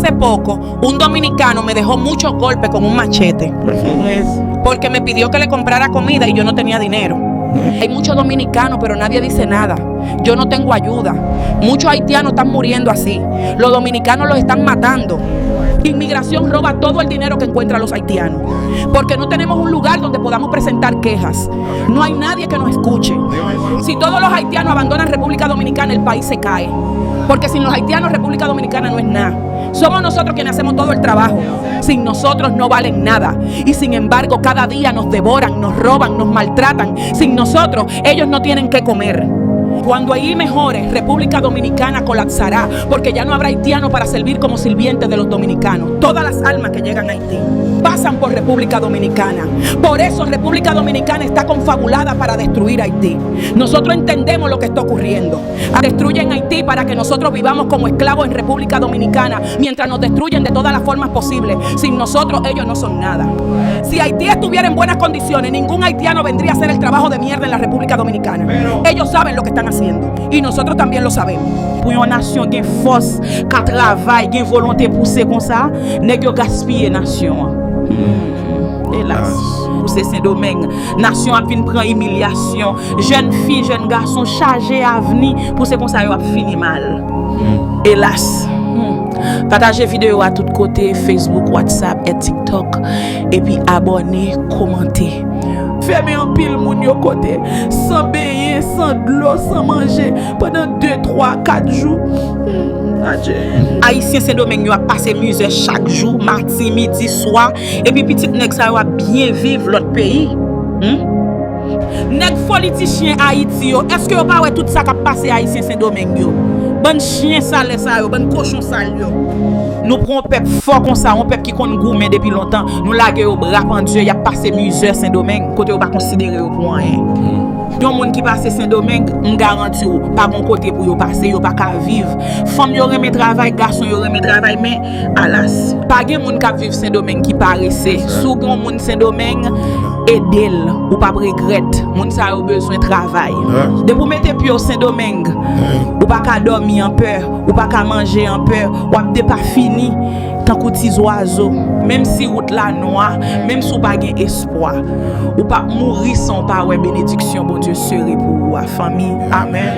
hace poco, un dominicano me dejó muchos golpes con un machete porque me pidió que le comprara comida y yo no tenía dinero. Hay muchos dominicanos, pero nadie dice nada. Yo no tengo ayuda. Muchos haitianos están muriendo así. Los dominicanos los están matando. Inmigración roba todo el dinero que encuentra los haitianos, porque no tenemos un lugar donde podamos presentar quejas. No hay nadie que nos escuche. Si todos los haitianos abandonan República Dominicana, el país se cae. Porque sin los haitianos, República Dominicana no es nada. Somos nosotros quienes hacemos todo el trabajo. Sin nosotros no valen nada. Y sin embargo, cada día nos devoran, nos roban, nos maltratan. Sin nosotros, ellos no tienen que comer. Cuando Haití mejore, República Dominicana colapsará, porque ya no habrá haitianos para servir como sirvientes de los dominicanos. Todas las almas que llegan a Haití pasan por República Dominicana. Por eso República Dominicana está confabulada para destruir Haití. Nosotros entendemos lo que está ocurriendo. Destruyen Haití para que nosotros vivamos como esclavos en República Dominicana, mientras nos destruyen de todas las formas posibles. Sin nosotros, ellos no son nada. Si Haití estuviera en buenas condiciones, ningún haitiano vendría a hacer el trabajo de mierda en la República Dominicana. Ellos saben lo que están haciendo y nosotros también lo sabemos. Pour une nation qui a force, qui travaille, qui a volonté de pousser comme ça, n'est que gaspiller nation. Hélas, pour ces Saint-Domingue, nation a venu prendre humiliation, jeunes filles, jeunes garçons chargés à venir pour ces comme ça a fini mal. Hélas. Partagez vidéo à tous côtés, Facebook, WhatsApp et TikTok, et puis abonnez, commentez. Fermez un pile moun yo côté, sans baigner, sans de l'eau, sans manger pendant 2, 3, 4 jours. Haïtien Saint-Domingue a passé musée chaque jour, matin, midi, soir, et puis petit nèg ça va bien vivre l'autre pays. Nèg politicien Haïti yo, est-ce que vous pas tout ça qui a passé Haïtien Saint-Domingue yo? Bon chien sale ça yo, bon cochon sale yo. Nous prenons un peuple fort comme ça, un peuple qui connaît gourmet depuis longtemps. Nous laguer au bras en Dieu, il y a passé musée Saint-Domingue, côté on pas considérer pour rien. Yon moun qui passe Saint-Domingue, on garantit ou pas bon côté pour yo passer, yo pas ka vivre. Femme yo remet travail, garçon yo remet travail, mais alas, pas gen moun qui vivre Saint-Domingue qui paresse. Sou grand moun Saint-Domingue aidel ou pas regrette, moun ça a besoin de travail. De vous mettre pied au Saint-Domingue, ou pas ka dormir en peur, ou pas ka manger en peur, ou de pas fini tant que petits oiseaux. Même si route la noire, même si ou pas gen espoir, ou pas mourir sans pas ouais bénédiction bon Dieu serait pour la famille. Amen.